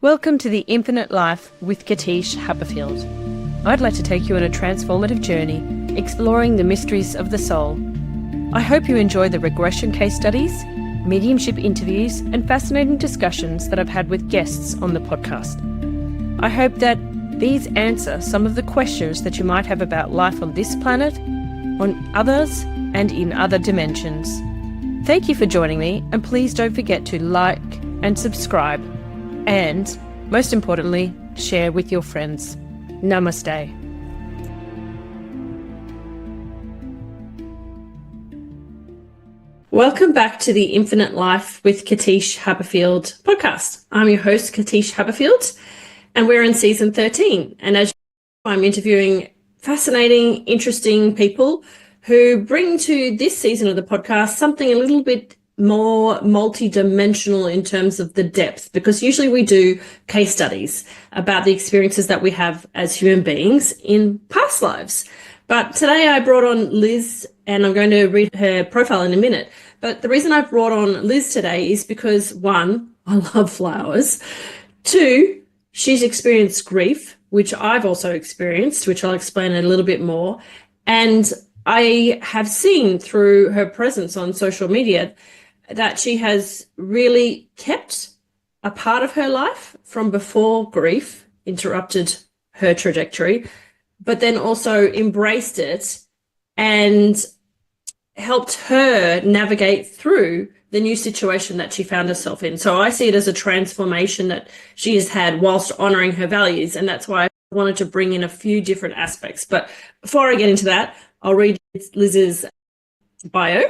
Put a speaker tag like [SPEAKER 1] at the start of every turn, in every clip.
[SPEAKER 1] Welcome to The Infinite Life with Katische Haberfield. I'd like to take you on a transformative journey, exploring the mysteries of the soul. I hope you enjoy the regression case studies, mediumship interviews, and fascinating discussions that I've had with guests on the podcast. I hope that these answer some of the questions that you might have about life on this planet, on others, and in other dimensions. Thank you for joining me, and please don't forget to like and subscribe. And, most importantly, share with your friends. Namaste. Welcome back to the Infinite Life with Katische Haberfield podcast. I'm your host, Katische Haberfield, and we're in season 13. And as you know, I'm interviewing fascinating, interesting people who bring to this season of the podcast something a little bit more multidimensional in terms of the depth, because usually we do case studies about the experiences that we have as human beings in past lives. But today I brought on Liz, and I'm going to read her profile in a minute. But the reason I brought on Liz today is because, one, I love flowers. Two, she's experienced grief, which I've also experienced, which I'll explain a little bit more. And I have seen through her presence on social media that she has really kept a part of her life from before grief interrupted her trajectory, but then also embraced it and helped her navigate through the new situation that she found herself in. So I see it as a transformation that she has had whilst honoring her values. And that's why I wanted to bring in a few different aspects. But before I get into that, I'll read Liz's bio.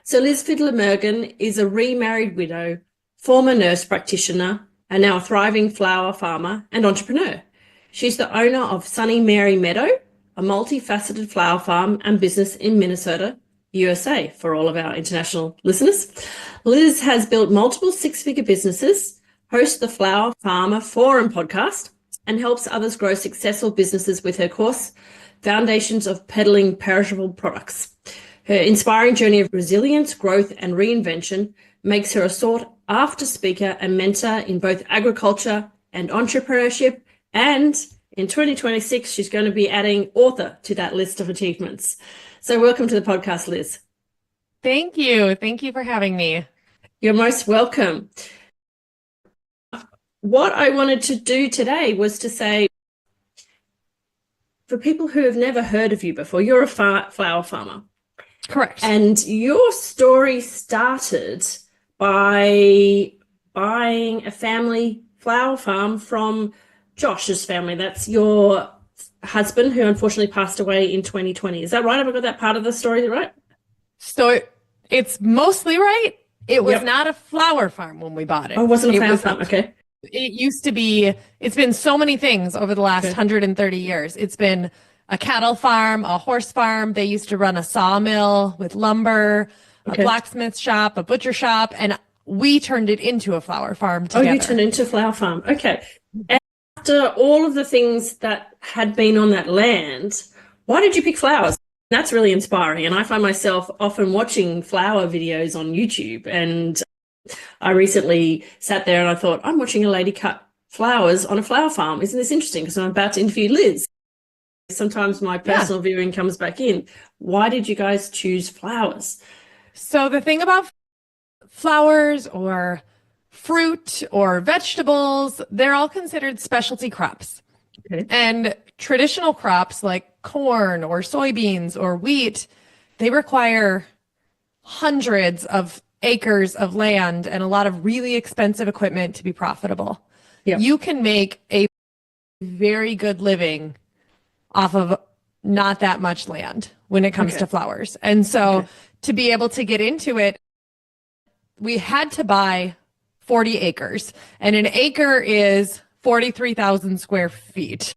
[SPEAKER 1] So Liz Fiedler Mergen is a remarried widow, former nurse practitioner, and now a thriving flower farmer and entrepreneur. She's the owner of Sunny Mary Meadow, a multifaceted flower farm and business in Minnesota, USA, for all of our international listeners. Liz has built multiple six-figure businesses, hosts the Flower Farmer Forum podcast, and helps others grow successful businesses with her course, Foundations of Peddling Perishable Products. Her inspiring journey of resilience, growth, and reinvention makes her a sought-after speaker and mentor in both agriculture and entrepreneurship. And in 2026, she's going to be adding author to that list of achievements. So welcome to the podcast, Liz.
[SPEAKER 2] Thank you. Thank you for having me.
[SPEAKER 1] You're most welcome. What I wanted to do today was to say, for people who have never heard of you before, you're a flower farmer.
[SPEAKER 2] Correct.
[SPEAKER 1] And your story started by buying a family flower farm from Josh's family. That's your husband, who unfortunately passed away in 2020. Is that right? Have I got that part of the story right?
[SPEAKER 2] So it's mostly right. It was not a flower farm when we bought it.
[SPEAKER 1] Oh, it wasn't a flower farm. Okay.
[SPEAKER 2] It used to be, it's been so many things over the last 130 years. It's been a cattle farm, a horse farm. They used to run a sawmill with lumber, a blacksmith shop, a butcher shop, and we turned it into a flower farm together.
[SPEAKER 1] Oh, you turned it into a flower farm. Okay. And after all of the things that had been on that land, why did you pick flowers? That's really inspiring. And I find myself often watching flower videos on YouTube. And I recently sat there and I thought, I'm watching a lady cut flowers on a flower farm. Isn't this interesting? Because I'm about to interview Liz. Sometimes my personal viewing comes back in. Why did you guys choose flowers?
[SPEAKER 2] So the thing about flowers or fruit or vegetables, they're all considered specialty crops. Okay. And traditional crops like corn or soybeans or wheat, they require hundreds of acres of land and a lot of really expensive equipment to be profitable. Yeah. You can make a very good living off of not that much land when it comes to flowers. And so to be able to get into it, we had to buy 40 acres. And an acre is 43,000 square feet,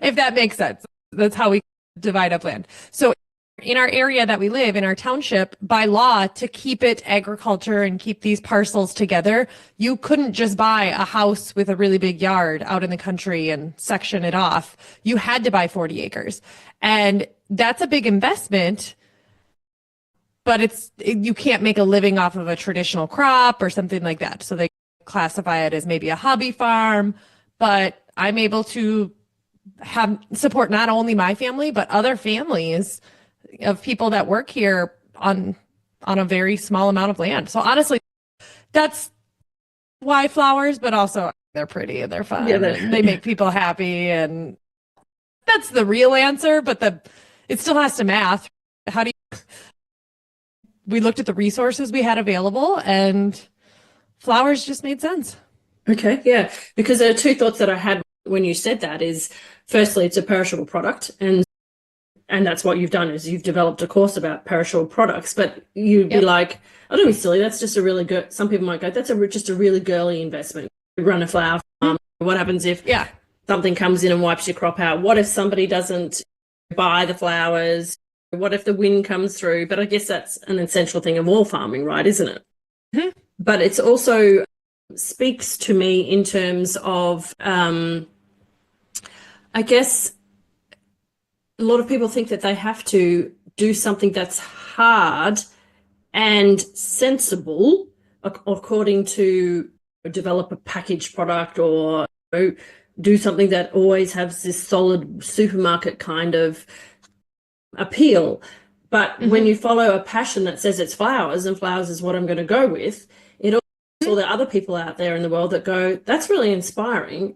[SPEAKER 2] if that makes sense. That's how we divide up land. So in our area that we live, in our township, by law, to keep it agriculture and keep these parcels together, you couldn't just buy a house with a really big yard out in the country and section it off. You had to buy 40 acres. And that's a big investment, but you can't make a living off of a traditional crop or something like that. So they classify it as maybe a hobby farm, but I'm able to have support not only my family, but other families of people that work here on a very small amount of land. So honestly, that's why flowers, but also they're pretty and they're fun. Yeah, and they make people happy, and that's the real answer, but it still has to math. We looked at the resources we had available, and flowers just made sense.
[SPEAKER 1] Okay, yeah, because there are two thoughts that I had when you said that is, firstly, it's a perishable product, and that's what you've done is you've developed a course about perishable products, but you'd be like, oh, don't be silly, that's just a really good, some people might go, that's just a really girly investment. You run a flower farm. What happens if something comes in and wipes your crop out? What if somebody doesn't buy the flowers? What if the wind comes through? But I guess that's an essential thing of all farming, right? Isn't it? Mm-hmm. But it's also speaks to me in terms of, I guess a lot of people think that they have to do something that's hard and sensible according to develop a packaged product or do something that always has this solid supermarket kind of appeal. But when you follow a passion that says it's flowers and flowers is what I'm going to go with, it also all the other people out there in the world that go, that's really inspiring.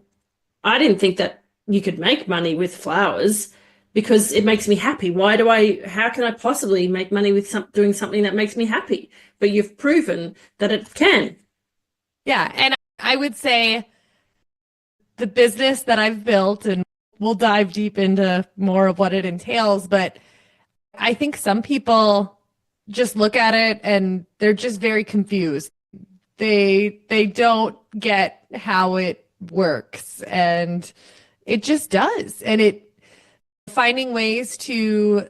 [SPEAKER 1] I didn't think that you could make money with flowers because it makes me happy. How can I possibly make money with doing something that makes me happy? But you've proven that it can.
[SPEAKER 2] Yeah. And I would say the business that I've built, and we'll dive deep into more of what it entails, but I think some people just look at it and they're just very confused. They don't get how it works, and it just does. And finding ways to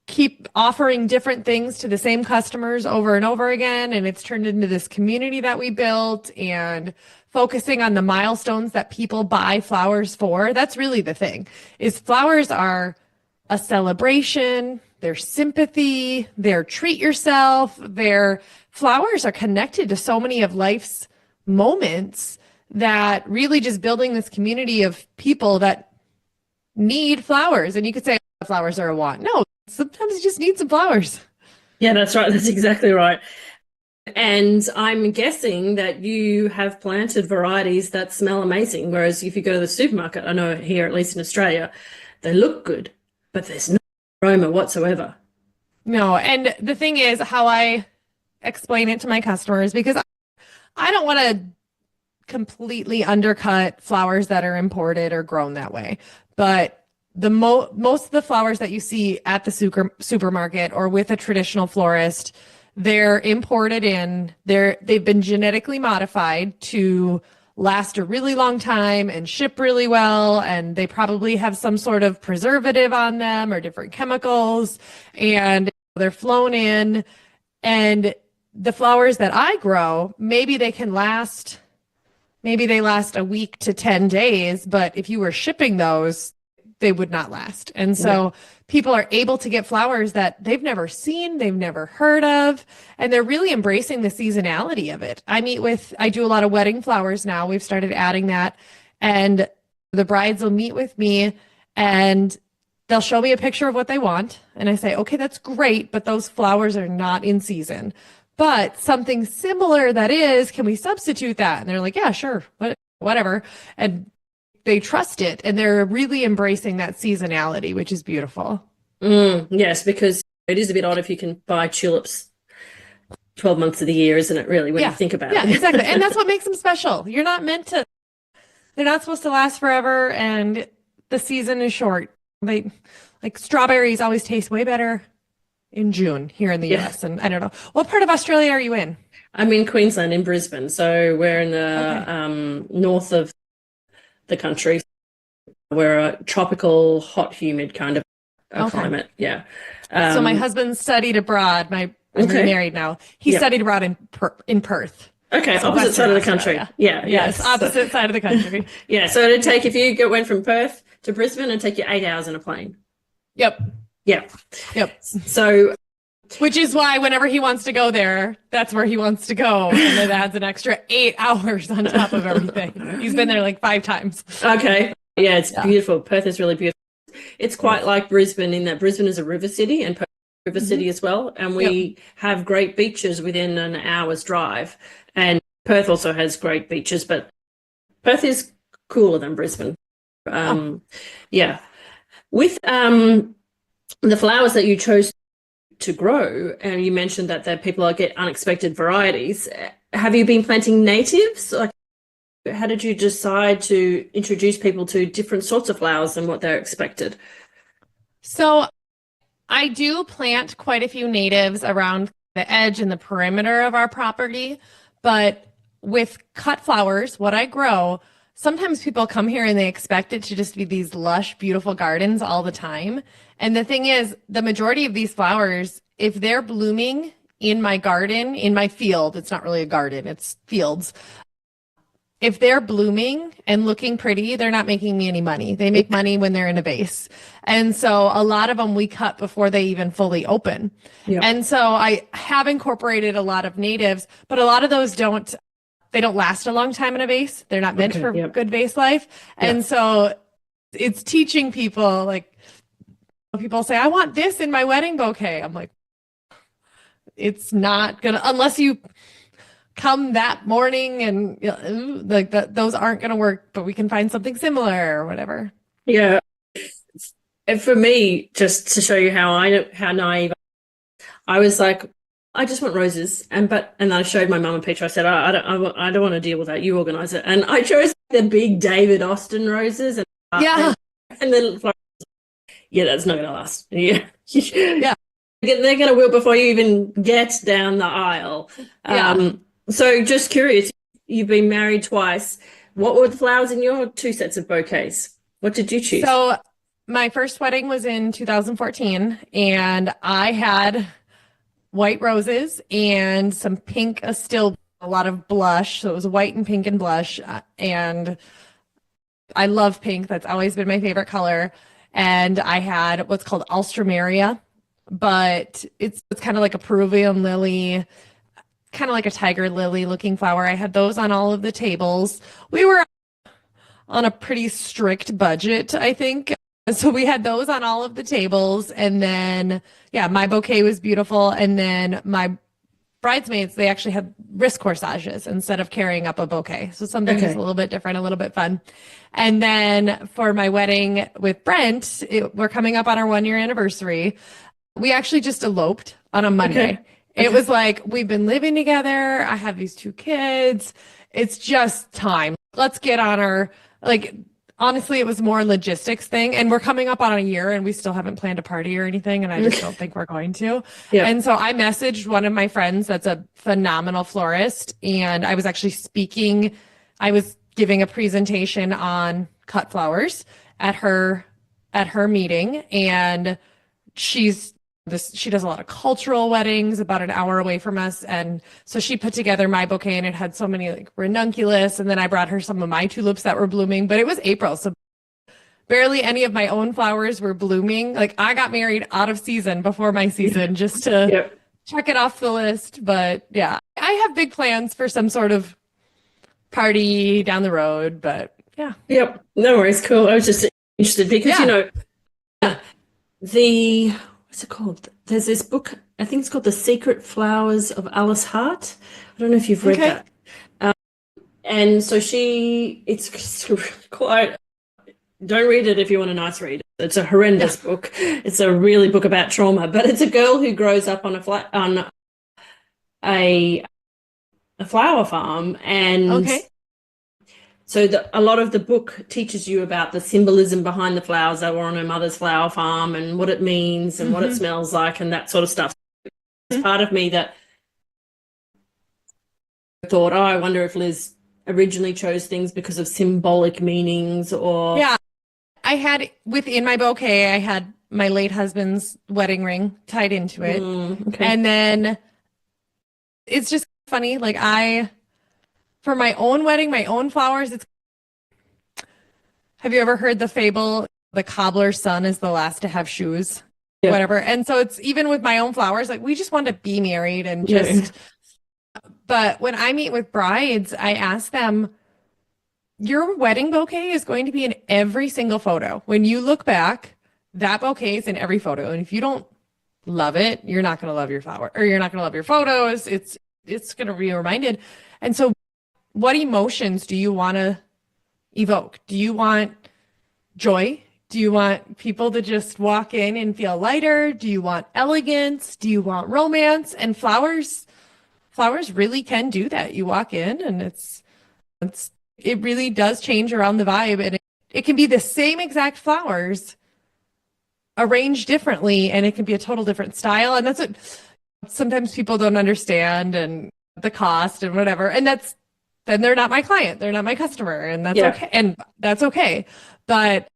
[SPEAKER 2] keep offering different things to the same customers over and over again. And it's turned into this community that we built, and focusing on the milestones that people buy flowers for. That's really the thing, is flowers are a celebration, they're sympathy, they're treat yourself, flowers are connected to so many of life's moments, that really just building this community of people that need flowers. And you could say flowers are a want. No, sometimes you just need some flowers.
[SPEAKER 1] Yeah, that's right. That's exactly right. And I'm guessing that you have planted varieties that smell amazing. Whereas if you go to the supermarket, I know here, at least in Australia, they look good, but there's no aroma whatsoever.
[SPEAKER 2] No. And the thing is, how I explain it to my customers, because I don't want to completely undercut flowers that are imported or grown that way. But most of the flowers that you see at the supermarket or with a traditional florist, they're imported in. They've been genetically modified to last a really long time and ship really well, and they probably have some sort of preservative on them or different chemicals, and they're flown in. And the flowers that I grow, maybe they last a week to 10 days, but if you were shipping those, they would not last. And so people are able to get flowers that they've never seen, they've never heard of, and they're really embracing the seasonality of it. I do a lot of wedding flowers now. We've started adding that, and the brides will meet with me and they'll show me a picture of what they want. And I say, okay, that's great, but those flowers are not in season. But something similar that is, can we substitute that? And they're like, yeah, sure, whatever. And they trust it, and they're really embracing that seasonality, which is beautiful.
[SPEAKER 1] Yes, because it is a bit odd if you can buy tulips 12 months of the year, isn't it, really, when you think about it?
[SPEAKER 2] Yeah, exactly. And that's what makes them special. They're not supposed to last forever, and the season is short. Like strawberries always taste way better in June here in the US. And I don't know. What part of Australia are you in?
[SPEAKER 1] I'm in Queensland, in Brisbane. So we're in the north of the country. We're a tropical, hot, humid kind of climate. Yeah.
[SPEAKER 2] So my husband studied abroad. I'm remarried now. He studied abroad in Perth.
[SPEAKER 1] Okay, so opposite side of the country. Yeah.
[SPEAKER 2] Yes, opposite side of the country.
[SPEAKER 1] Yeah, so it'd take, if you went from Perth to Brisbane, it'd take you 8 hours in a plane.
[SPEAKER 2] Yep.
[SPEAKER 1] Yeah. Yep. So
[SPEAKER 2] Which is why whenever he wants to go there, that's where he wants to go. And it adds an extra 8 hours on top of everything. He's been there like 5 times.
[SPEAKER 1] Okay. Yeah, it's beautiful. Perth is really beautiful. It's quite like Brisbane in that Brisbane is a river city and Perth is a river city as well. And we have great beaches within an hour's drive. And Perth also has great beaches, but Perth is cooler than Brisbane. Yeah. With the flowers that you chose to grow, and you mentioned that people get unexpected varieties. Have you been planting natives? Like, how did you decide to introduce people to different sorts of flowers than what they're expected?
[SPEAKER 2] So I do plant quite a few natives around the edge and the perimeter of our property, but with cut flowers, what I grow, sometimes people come here and they expect it to just be these lush, beautiful gardens all the time. And the thing is, the majority of these flowers, if they're blooming in my garden, in my field, it's not really a garden, it's fields. If they're blooming and looking pretty, they're not making me any money. They make money when they're in a vase. And so a lot of them we cut before they even fully open. Yeah. And so I have incorporated a lot of natives, but a lot of those don't last a long time in a vase. They're not meant for good vase life. And so it's teaching people, like, people say, I want this in my wedding bouquet. I'm like, it's not gonna, unless you come that morning and like that, those aren't gonna work, but we can find something similar or whatever.
[SPEAKER 1] Yeah. And for me, just to show you how naive I was, like, I just want roses, and I showed my mum a picture. I said, I don't want to deal with that. You organize it. And I chose the big David Austin roses, and then that's not going to last. Yeah, yeah, they're going to wilt before you even get down the aisle. So, just curious, you've been married twice. What were the flowers in your 2 sets of bouquets? What did you choose?
[SPEAKER 2] So, my first wedding was in 2014, and I had white roses and some pink, a lot of blush. So it was white and pink and blush. And I love pink. That's always been my favorite color. And I had what's called alstroemeria, but it's kind of like a Peruvian lily, kind of like a tiger lily looking flower. I had those on all of the tables. We were on a pretty strict budget, I think. So we had those on all of the tables. And then, my bouquet was beautiful. And then my bridesmaids, they actually had wrist corsages instead of carrying up a bouquet. So something just a little bit different, a little bit fun. And then for my wedding with Brent, we're coming up on our 1-year anniversary. We actually just eloped on a Monday. It was like, we've been living together. I have these 2 kids. It's just time. Let's get on our, honestly, it was more logistics thing. And we're coming up on a year and we still haven't planned a party or anything. And I just don't think we're going to. And so I messaged one of my friends that's a phenomenal florist. And I was actually I was giving a presentation on cut flowers at her meeting. And she does a lot of cultural weddings about an hour away from us. And so she put together my bouquet and it had so many ranunculus. And then I brought her some of my tulips that were blooming, but it was April. So barely any of my own flowers were blooming. Like, I got married out of season before my season just to check it off the list. But I have big plans for some sort of party down the road, but
[SPEAKER 1] Yep. No worries. Cool. I was just interested because, what's it called? There's this book, I think it's called The Secret Flowers of Alice Hart. I don't know if you've read that. And so it's quite, don't read it if you want a nice read. It's a horrendous book. It's a really book about trauma, but it's a girl who grows up on a flower farm. And so a lot of the book teaches you about the symbolism behind the flowers that were on her mother's flower farm and what it means and what it smells like and that sort of stuff. It's part of me that thought, I wonder if Liz originally chose things because of symbolic meanings or...
[SPEAKER 2] Yeah, I had, within my bouquet, I had my late husband's wedding ring tied into it. And then it's just funny, for my own wedding, my own flowers, have you ever heard the fable, the cobbler's son is the last to have shoes? whatever. And so it's even with my own flowers, like we just want to be married and just, but when I meet with brides, I ask them, your wedding bouquet is going to be in every single photo. When you look back, that bouquet is in every photo. And if you don't love it, you're not going to love your flower, or you're not going to love your photos. It's going to be reminded. And so what emotions do you want to evoke? Do you want joy? Do you want people to just walk in and feel lighter? Do you want elegance? Do you want romance? And flowers really can do that. You walk in and it really does change around the vibe, and it can be the same exact flowers arranged differently, and it can be a total different style. And that's what sometimes people don't understand, and the cost and whatever. And then they're not my client, they're not my customer, and that's okay. And that's okay. But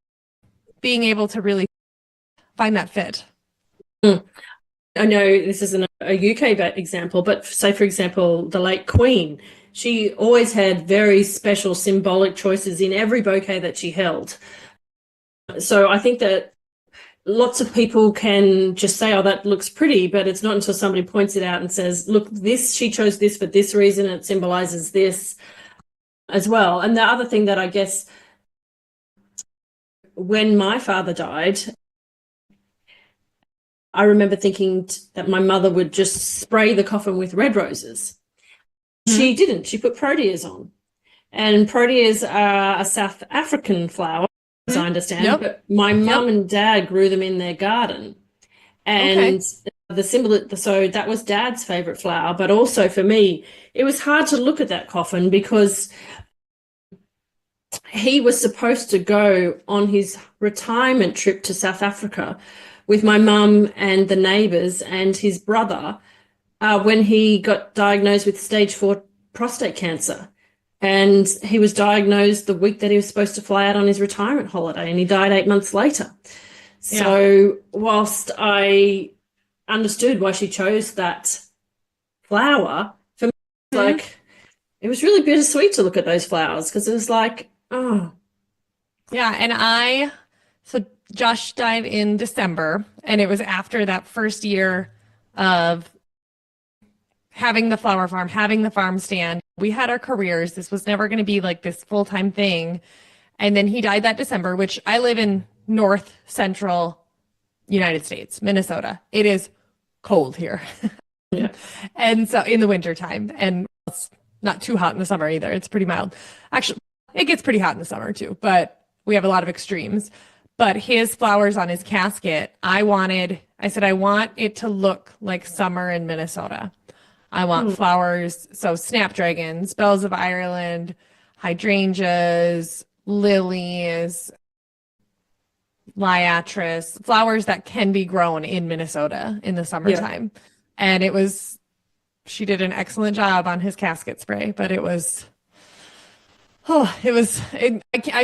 [SPEAKER 2] being able to really find that fit.
[SPEAKER 1] I know this isn't a UK example, but say, for example, the late Queen, she always had very special symbolic choices in every bouquet that she held. So I think that lots of people can just say, oh, that looks pretty, but it's not until somebody points it out and says, look, she chose this for this reason, it symbolizes this as well. And the other thing that I guess, when my father died, I remember thinking that my mother would just spray the coffin with red roses. She didn't. She put proteas on. And proteas are a South African flower, as I understand, but my mum and dad grew them in their garden. And the symbol, so that was Dad's favorite flower. But also for me, it was hard to look at that coffin because he was supposed to go on his retirement trip to South Africa with my mum and the neighbours and his brother when he got diagnosed with stage 4 prostate cancer. And he was diagnosed the week that he was supposed to fly out on his retirement holiday, and he died 8 months later. So whilst I understood why she chose that flower, for me, it was like, it was really bittersweet to look at those flowers, because it was like, oh.
[SPEAKER 2] Yeah, and so Josh died in December, and it was after that first year of having the flower farm, having the farm stand. We had our careers. This was never going to be like this full-time thing. And then he died that December, which I live in north central United States, Minnesota. It is cold here. And so in the wintertime, and it's not too hot in the summer either. It's pretty mild. Actually, it gets pretty hot in the summer too, but we have a lot of extremes. But his flowers on his casket, I said, I want it to look like summer in Minnesota. I want flowers, so snapdragons, bells of Ireland, hydrangeas, lilies, liatris, flowers that can be grown in Minnesota in the summertime. And she did an excellent job on his casket spray, but I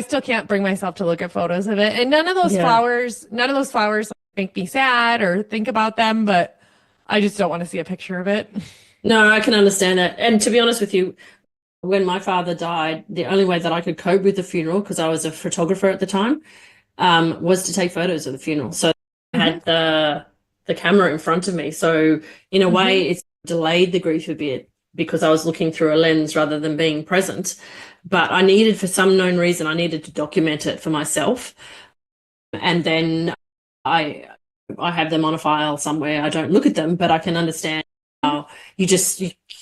[SPEAKER 2] still can't bring myself to look at photos of it. And none of those flowers make me sad or think about them, but I just don't want to see a picture of it.
[SPEAKER 1] No, I can understand that. And to be honest with you, when my father died, the only way that I could cope with the funeral, because I was a photographer at the time, was to take photos of the funeral. So I had the camera in front of me. So in a way, it's delayed the grief a bit because I was looking through a lens rather than being present. But I needed, for some known reason, I needed to document it for myself. And then I have them on a file somewhere. I don't look at them, but I can understand how you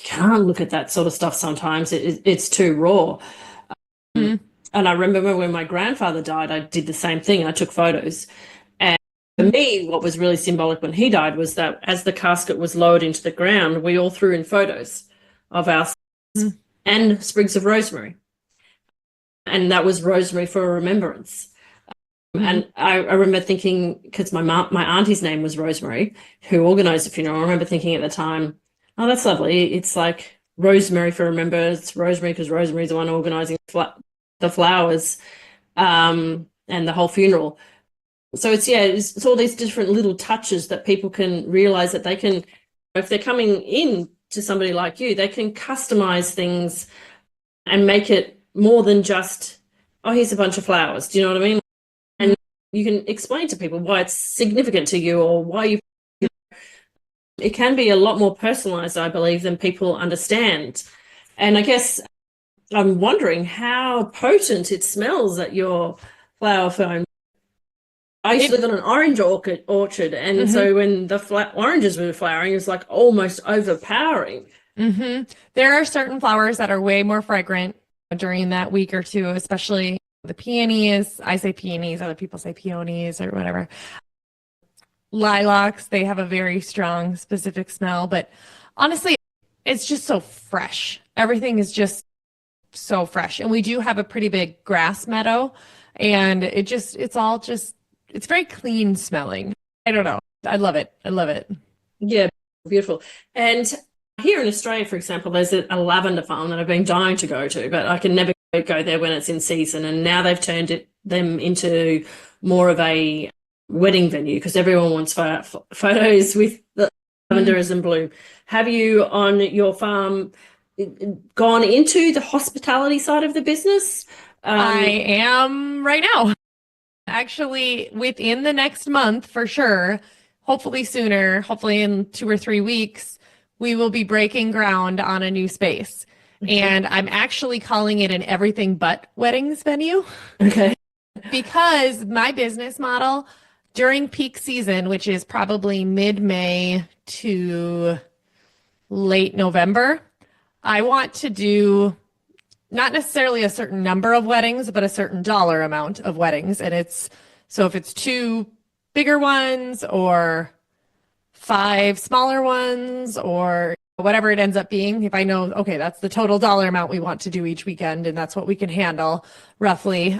[SPEAKER 1] can't look at that sort of stuff sometimes. It's too raw. And I remember when my grandfather died, I did the same thing. I took photos. And for me, what was really symbolic when he died was that as the casket was lowered into the ground, we all threw in photos of our and sprigs of rosemary. And that was rosemary for a remembrance. And I remember thinking, because my auntie's name was Rosemary, who organised the funeral, I remember thinking at the time, oh, that's lovely. It's like rosemary for remembrance, rosemary because Rosemary's the one organising the flowers and the whole funeral. So it's all these different little touches that people can realise that they can, if they're coming in to somebody like you, they can customise things and make it more than just, oh, here's a bunch of flowers. Do you know what I mean? And you can explain to people why it's significant to you or why you. It can be a lot more personalized, I believe, than people understand. And I guess I'm wondering how potent it smells at your flower farm. I used to live on an orange orchard, and so when the oranges were flowering, it was like almost overpowering.
[SPEAKER 2] There are certain flowers that are way more fragrant during that week or two, especially the peonies. I say peonies, other people say peonies or whatever. Lilacs, they have a very strong specific smell, but honestly, it's just so fresh. Everything is just so fresh. And we do have a pretty big grass meadow, and it's very clean smelling. I don't know. I love it. I love it.
[SPEAKER 1] Yeah, beautiful. And here in Australia, for example, there's a lavender farm that I've been dying to go to, but I can never go there when it's in season. And now they've turned them into more of a wedding venue because everyone wants photos with the lavender as in bloom. Have you on your farm gone into the hospitality side of the business?
[SPEAKER 2] I am right now. Actually, within the next month, for sure, hopefully sooner, hopefully in 2 or 3 weeks, we will be breaking ground on a new space. And I'm actually calling it an everything but weddings venue.
[SPEAKER 1] Okay.
[SPEAKER 2] Because my business model during peak season, which is probably mid-May to late November, I want to do not necessarily a certain number of weddings, but a certain dollar amount of weddings. And so if it's 2 bigger ones or 5 smaller ones or whatever it ends up being, if I know, okay, that's the total dollar amount we want to do each weekend, and that's what we can handle roughly.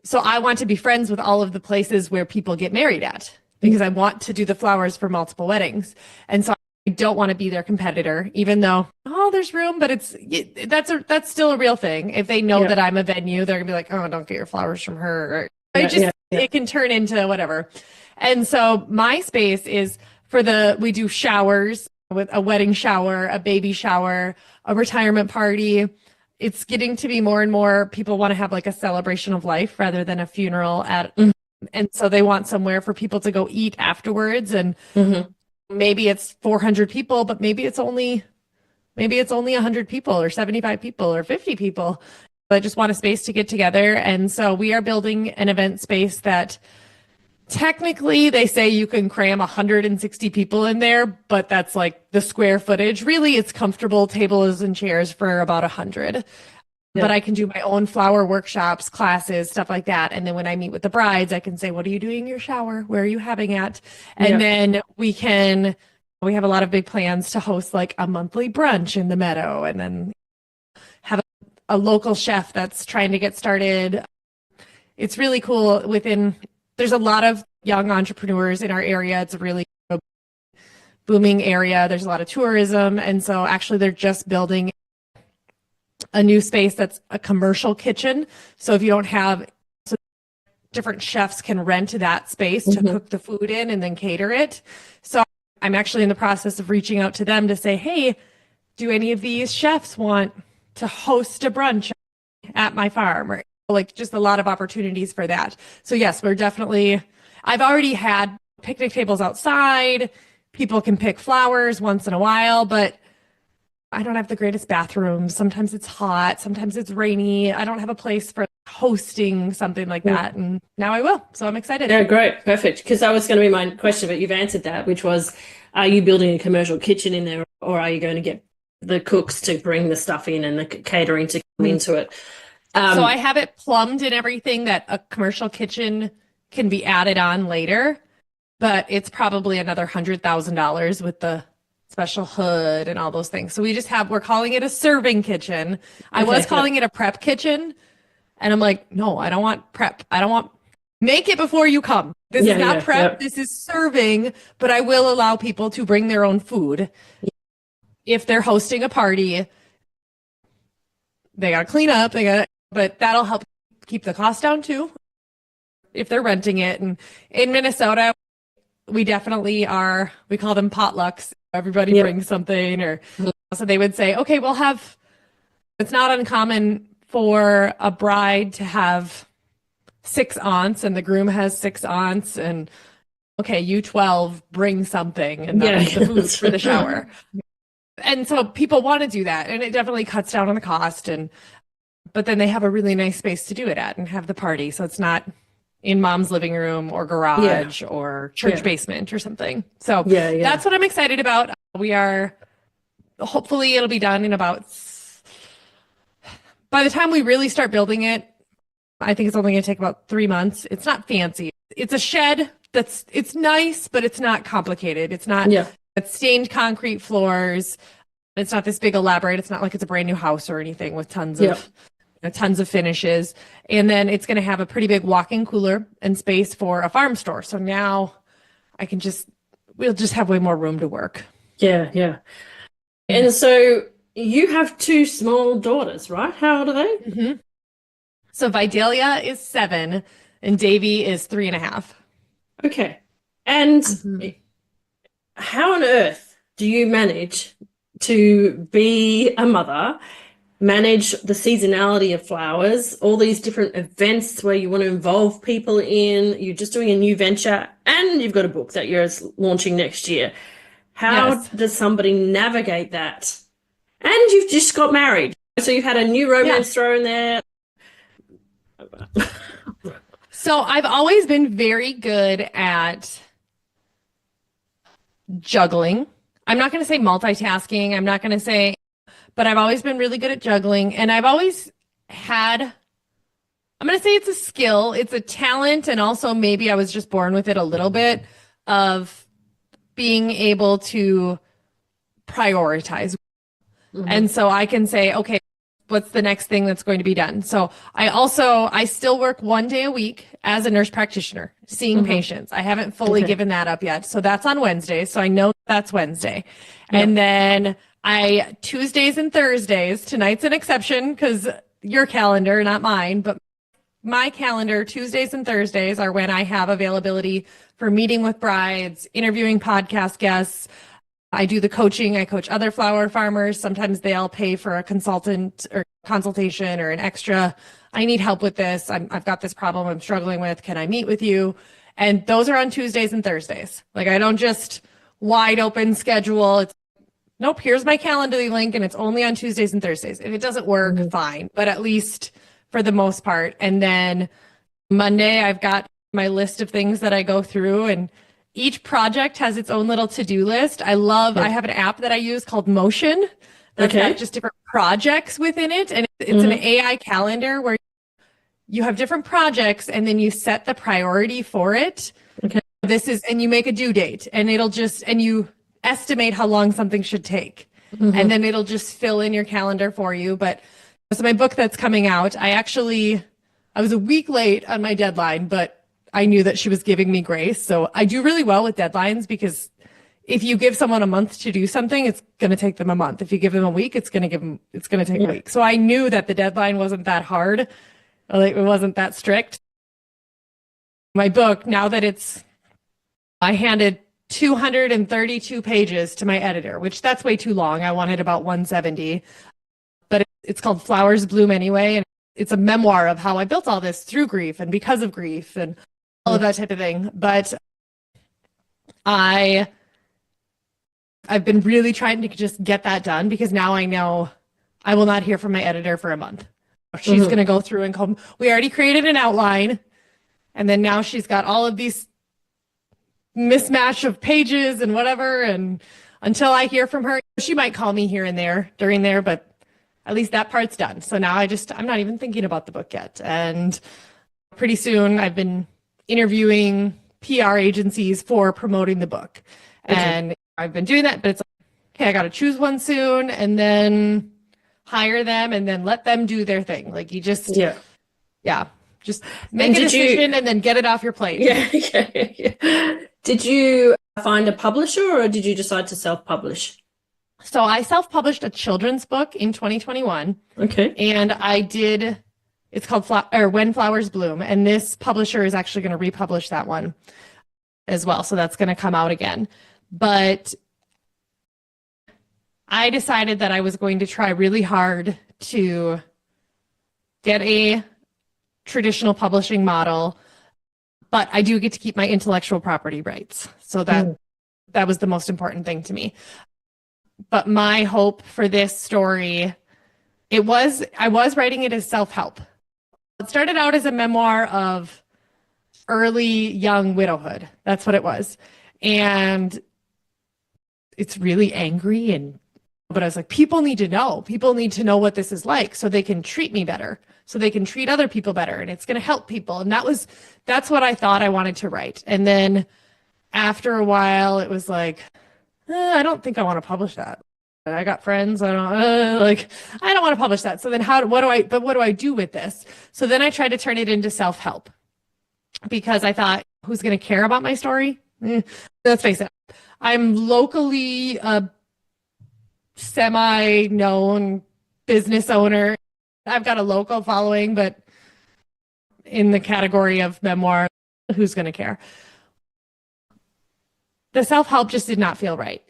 [SPEAKER 2] So I want to be friends with all of the places where people get married at because I want to do the flowers for multiple weddings. And so I don't want to be their competitor, even though, there's room, but that's still a real thing. If they know that I'm a venue, they're gonna be like, oh, don't get your flowers from her. It can turn into whatever. And so my space is we do showers with a wedding shower, a baby shower, a retirement party. It's getting to be more and more people want to have like a celebration of life rather than a funeral and so they want somewhere for people to go eat afterwards. And maybe it's 400 people, but maybe it's only 100 people or 75 people or 50 people. I just want a space to get together. And so we are building an event space that technically they say you can cram 160 people in there, but that's like the square footage. Really, it's comfortable tables and chairs for about 100. But I can do my own flower workshops, classes, stuff like that. And then when I meet with the brides, I can say, what are you doing in your shower? Where are you having it? And then we have a lot of big plans to host like a monthly brunch in the meadow and then have a local chef that's trying to get started. It's really cool. There's a lot of young entrepreneurs in our area. It's a really booming area. There's a lot of tourism. And so actually they're just building a new space that's a commercial kitchen. So if you don't have, different chefs can rent that space to cook the food in and then cater it. So I'm actually in the process of reaching out to them to say, hey, do any of these chefs want to host a brunch at my farm? Or like just a lot of opportunities for that. So yes, I've already had picnic tables outside. People can pick flowers once in a while, but I don't have the greatest bathrooms. Sometimes it's hot. Sometimes it's rainy. I don't have a place for hosting something like that. And now I will. So I'm excited.
[SPEAKER 1] Yeah, great. Perfect. Because that was going to be my question, but you've answered that, which was, are you building a commercial kitchen in there or are you going to get the cooks to bring the stuff in and the catering to come into it?
[SPEAKER 2] So I have it plumbed and everything that a commercial kitchen can be added on later, but it's probably another $100,000 with the special hood and all those things. So we're calling it a serving kitchen. I was calling it a prep kitchen. And I'm like, no, I don't want prep. Make it before you come. This is not prep. This is serving, but I will allow people to bring their own food. If they're hosting a party, they got to clean up. But that'll help keep the cost down too. If they're renting it. And in Minnesota, we definitely we call them potlucks. Everybody brings something so they would say, okay, it's not uncommon for a bride to have 6 aunts and the groom has 6 aunts and okay, you 12 bring something and that's the food for the shower. And so people want to do that and it definitely cuts down on the cost but then they have a really nice space to do it at and have the party. So it's not in mom's living room or garage or church basement or something. So that's what I'm excited about. Hopefully it'll be done in by the time we really start building it, I think it's only going to take about 3 months. It's not fancy. It's a shed it's nice, but it's not complicated. It's not it's stained concrete floors. It's not this big elaborate. It's not like it's a brand new house or anything with tons of finishes. And then it's going to have a pretty big walk-in cooler and space for a farm store. So now we'll just have way more room to work.
[SPEAKER 1] Yeah. And so you have 2 small daughters, right? How old are they?
[SPEAKER 2] Mm-hmm. So Vidalia is 7 and Davy is 3.5.
[SPEAKER 1] Okay. And how on earth do you manage to be a mother, manage the seasonality of flowers, all these different events where you want to involve people in, you're just doing a new venture, and you've got a book that you're launching next year? How does somebody navigate that? And you've just got married. So you've had a new romance thrown there.
[SPEAKER 2] So I've always been very good at juggling. I'm not going to say multitasking. I'm not going to say, but I've always been really good at juggling. And I've always had, I'm going to say it's a skill, it's a talent. And also maybe I was just born with it a little bit of being able to prioritize. And so I can say, okay, what's the next thing that's going to be done? So I still work 1 day a week as a nurse practitioner, seeing patients. I haven't fully given that up yet. So that's on Wednesday. So I know that's Wednesday. And then Tuesdays and Thursdays, tonight's an exception because your calendar, not mine, but my calendar, Tuesdays and Thursdays are when I have availability for meeting with brides, interviewing podcast guests. I do the coaching. I coach other flower farmers. Sometimes they'll pay for a consultant or consultation or an extra. I need help with this. I've got this problem I'm struggling with. Can I meet with you? And those are on Tuesdays and Thursdays. Like I don't just wide open schedule. It's nope, here's my Calendly link and it's only on Tuesdays and Thursdays. If it doesn't work, fine. But at least for the most part. And then Monday, I've got my list of things that I go through and each project has its own little to-do list. I have an app that I use called Motion that's got just different projects within it. And it's an AI calendar where you have different projects and then you set the priority for it. Okay. And you make a due date and and you estimate how long something should take. And then it'll just fill in your calendar for you. But so my book that's coming out, I was a week late on my deadline, but I knew that she was giving me grace. So I do really well with deadlines because if you give someone a month to do something, it's going to take them a month. If you give them a week, it's going to take a week. So I knew that the deadline wasn't that hard. Like it wasn't that strict. My book, now that I handed 232 pages to my editor, which that's way too long. I wanted about 170, but it's called Flowers Bloom Anyway. And it's a memoir of how I built all this through grief and because of grief and all of that type of thing. But I've been really trying to just get that done because now I know I will not hear from my editor for a month. She's going to go through and we already created an outline. And then now she's got all of these mismatch of pages and whatever. And until I hear from her, she might call me here and there during there, but at least that part's done. So now I'm not even thinking about the book yet. And pretty soon I've been interviewing PR agencies for promoting the book. And I've been doing that, but it's like, okay, I got to choose one soon and then hire them and then let them do their thing. Like you just, just make a decision and then get it off your plate.
[SPEAKER 1] Yeah. Did you find a publisher or did you decide to self-publish?
[SPEAKER 2] So I self-published a children's book in 2021.
[SPEAKER 1] Okay.
[SPEAKER 2] And it's called When Flowers Bloom. And this publisher is actually going to republish that one as well. So that's going to come out again. But I decided that I was going to try really hard to get a traditional publishing model, but I do get to keep my intellectual property rights. So that was the most important thing to me. But my hope for this story, I was writing it as self-help. It started out as a memoir of early young widowhood. That's what it was. And it's really angry, but I was like, people need to know. People need to know what this is like so they can treat me better, so they can treat other people better, and it's going to help people. And that's what I thought I wanted to write. And then after a while, it was like, I don't think I want to publish that. I got friends. I don't want to publish that. So then what do I do with this? So then I tried to turn it into self-help, because I thought, who's going to care about my story? Let's face it. I'm locally a semi-known business owner. I've got a local following, but in the category of memoir, who's going to care? The self-help just did not feel right.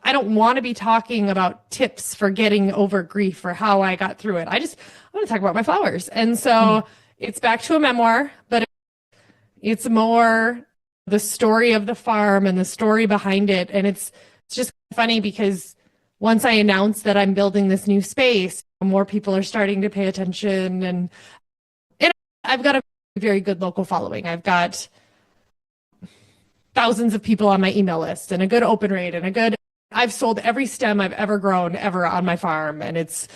[SPEAKER 2] I don't want to be talking about tips for getting over grief or how I got through it. I want to talk about my flowers. And so it's back to a memoir, but it's more the story of the farm and the story behind it. And it's just funny because once I announced that I'm building this new space, more people are starting to pay attention. And I've got a very good local following. I've got thousands of people on my email list and a good open rate and I've sold every stem I've ever grown ever on my farm. And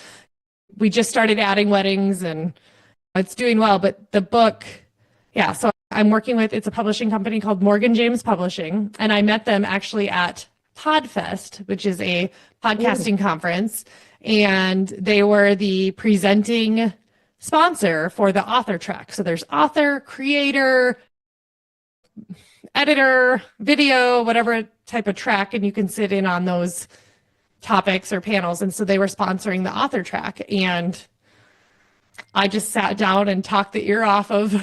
[SPEAKER 2] we just started adding weddings and it's doing well. But the book, so I'm working with, it's a publishing company called Morgan James Publishing. And I met them actually at PodFest, which is a podcasting conference. And they were the presenting sponsor for the author track. So there's author, creator, editor, video, whatever type of track, and you can sit in on those topics or panels. And so they were sponsoring the author track. And I just sat down and talked the ear off of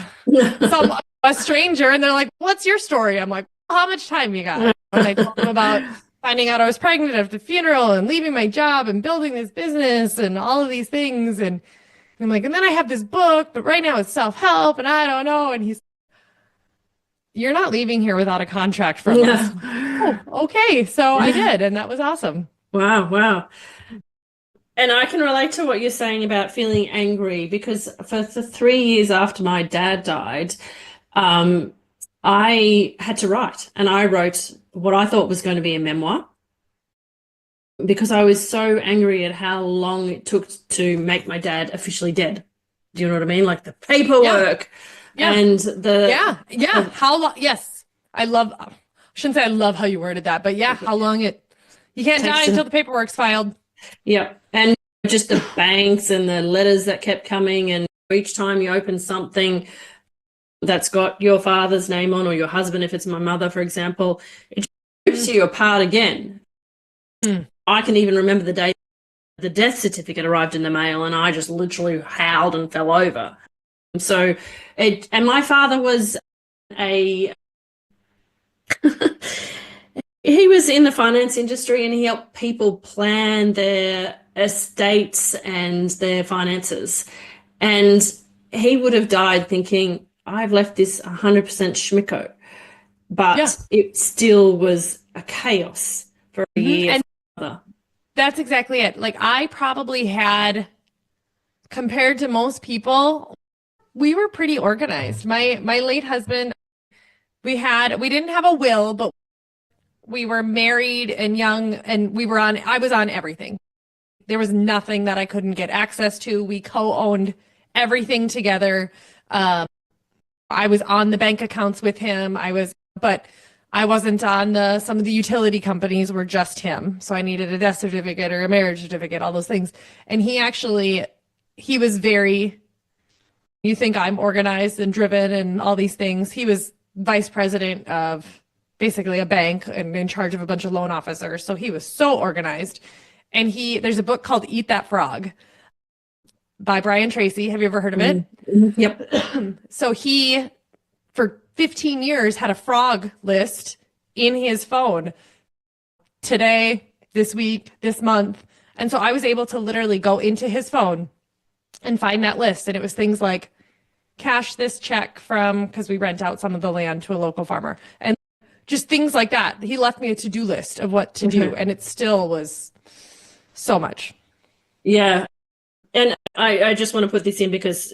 [SPEAKER 2] a stranger, and they're like, "What's your story?" I'm like, "How much time you got?" And I told them about finding out I was pregnant at the funeral and leaving my job and building this business and all of these things. And I'm like, and then I have this book, but right now it's self-help and I don't know. And he's, "You're not leaving here without a contract from us." Oh, okay. So I did. And that was awesome.
[SPEAKER 1] Wow. And I can relate to what you're saying about feeling angry, because for the 3 years after my dad died, I had to write, and I wrote what I thought was going to be a memoir, because I was so angry at how long it took to make my dad officially dead. Do you know what I mean? Like the paperwork and how long? Yes. I shouldn't say I love how you worded that, but how long you can't die until the paperwork's filed. Yeah. And just the banks and the letters that kept coming, and each time you open something that's got your father's name on, or your husband, if it's my mother, for example, it rips you apart again. I can even remember the day the death certificate arrived in the mail, and I just literally howled and fell over. So, and my father was he was in the finance industry, and he helped people plan their estates and their finances. And he would have died thinking, I've left this 100% schmicko. But it still was a chaos for a year. And
[SPEAKER 2] that's exactly it. Like, I probably had, compared to most people, we were pretty organized. My late husband, we didn't have a will, but we were married and young, and I was on everything. There was nothing that I couldn't get access to. We co-owned everything together. I was on the bank accounts with him. But I wasn't on some of the utility companies were just him. So I needed a death certificate or a marriage certificate, all those things. And he was very, you think I'm organized and driven and all these things. He was vice president of basically a bank and in charge of a bunch of loan officers. So he was so organized. And there's a book called Eat That Frog by Brian Tracy. Have you ever heard of it?
[SPEAKER 1] Mm-hmm. Yep.
[SPEAKER 2] So he, for 15 years, had a frog list in his phone. Today, this week, this month. And so I was able to literally go into his phone and find that list. And it was things like cash this check from, because we rent out some of the land to a local farmer, and just things like that. He left me a to-do list of what to do, and it still was so much.
[SPEAKER 1] Yeah. And I just want to put this in because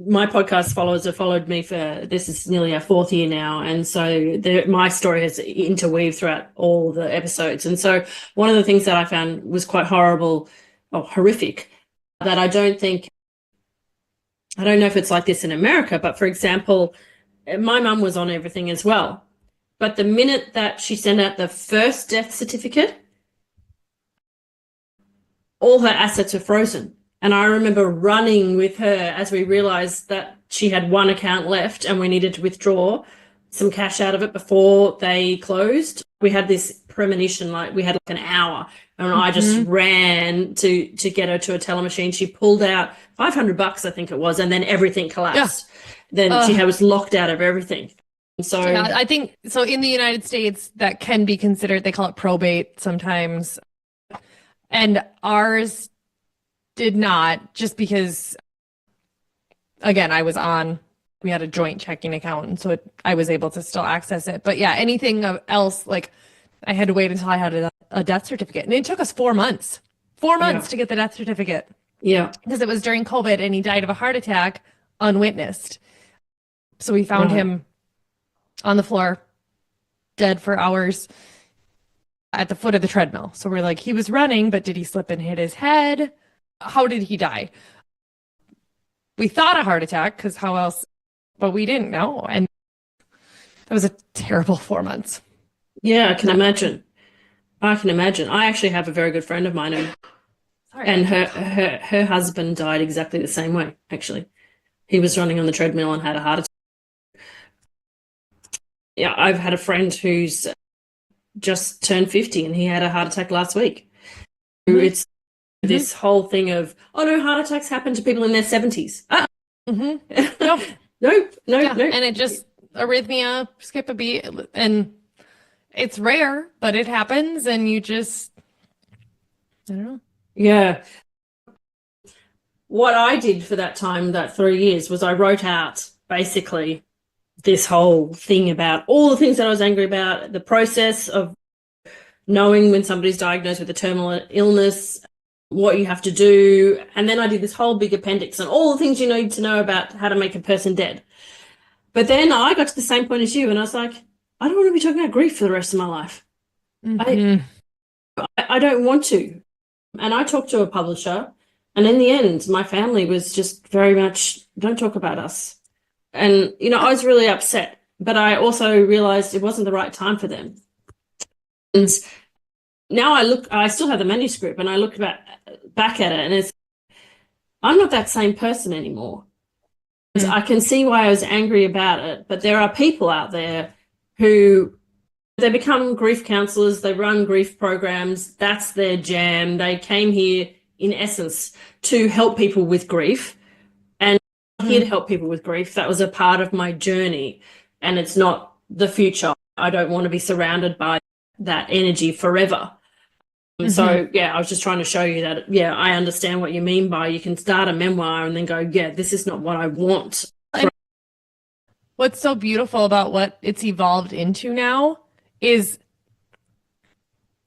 [SPEAKER 1] my podcast followers have followed me for, this is nearly our 4th year now. And so my story has interweaved throughout all the episodes. And so one of the things that I found was quite horrible or horrific, that I don't know if it's like this in America, but for example, my mum was on everything as well. But the minute that she sent out the first death certificate, all her assets were frozen. And I remember running with her as we realized that she had one account left and we needed to withdraw some cash out of it before they closed. We had this premonition, like we had like an hour, and I just ran to get her to a teller machine. She pulled out $500, I think it was, and then everything collapsed. Yeah. Then she was locked out of everything. So
[SPEAKER 2] yeah, I think so. In the United States, that can be considered, they call it probate sometimes. And ours did not, just because, again, we had a joint checking account, and so I was able to still access it. But yeah, anything else, like I had to wait until I had a death certificate. And it took us 4 months, 4 months to get the death certificate.
[SPEAKER 1] Yeah.
[SPEAKER 2] Because it was during COVID and he died of a heart attack unwitnessed. So we found him on the floor, dead for hours at the foot of the treadmill. So we're like, he was running, but did he slip and hit his head? How did he die? We thought a heart attack, because how else? But we didn't know. And that was a terrible 4 months.
[SPEAKER 1] Yeah, I can imagine. I actually have a very good friend of mine, and her husband died exactly the same way, actually. He was running on the treadmill and had a heart attack. Yeah, I've had a friend who's just turned 50 and he had a heart attack last week. It's this whole thing of, oh no, heart attacks happen to people in their 70s. Nope. Nope.
[SPEAKER 2] And it just, arrhythmia, skip a beat, and it's rare, but it happens, and you just, I don't know.
[SPEAKER 1] Yeah. What I did for that time, that 3 years, was I wrote out basically this whole thing about all the things that I was angry about, the process of knowing when somebody's diagnosed with a terminal illness, what you have to do. And then I did this whole big appendix and all the things you need to know about how to make a person dead. But then I got to the same point as you, and I was like, I don't want to be talking about grief for the rest of my life. I don't want to. And I talked to a publisher, and in the end, my family was just very much, don't talk about us. And, I was really upset, but I also realized it wasn't the right time for them. And now I still have the manuscript, and I look back at it, and I'm not that same person anymore. I can see why I was angry about it, but there are people out there who, they become grief counselors, they run grief programs, that's their jam. They came here, in essence, to help people with grief. And I'm here to help people with grief. That was a part of my journey, and it's not the future. I don't want to be surrounded by that energy forever. So, yeah, I was just trying to show you that, yeah, I understand what you mean by you can start a memoir and then go, yeah, this is not what I want.
[SPEAKER 2] What's so beautiful about what it's evolved into now is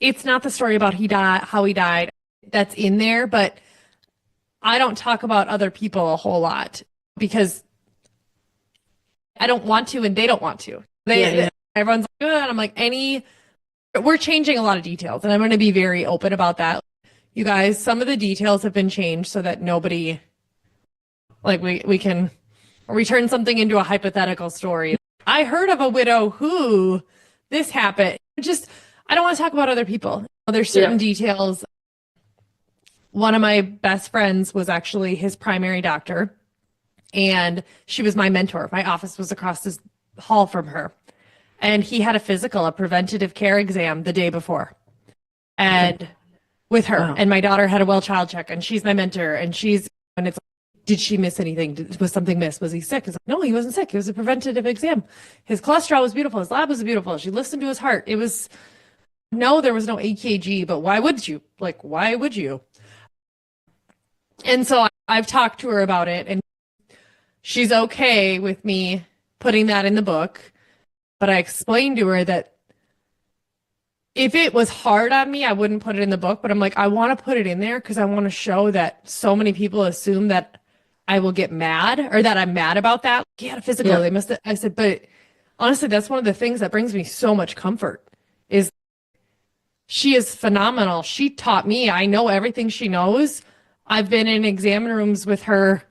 [SPEAKER 2] it's not the story about how he died that's in there, but I don't talk about other people a whole lot because I don't want to, and they don't want to. Everyone's like, and I'm like, we're changing a lot of details, and I'm going to be very open about that. You guys, some of the details have been changed so that nobody, like, we can return something into a hypothetical story. I heard of a widow who this happened. I don't want to talk about other people. There's certain details. One of my best friends was actually his primary doctor, and she was my mentor. My office was across this hall from her. And he had a preventative care exam the day before. And with her. Wow. And my daughter had a well child check, and she's my mentor. And it's like, did she miss anything? Was something missed? Was he sick? It's like, no, he wasn't sick. It was a preventative exam. His cholesterol was beautiful. His lab was beautiful. She listened to his heart. There was no EKG, but why would you? And so I've talked to her about it and she's okay with me putting that in the book. But I explained to her that if it was hard on me, I wouldn't put it in the book. But I'm like, I want to put it in there because I want to show that so many people assume that I will get mad or that I'm mad about that. Like, yeah, physical. They must. I said, but honestly, that's one of the things that brings me so much comfort is she is phenomenal. She taught me. I know everything she knows. I've been in exam rooms with her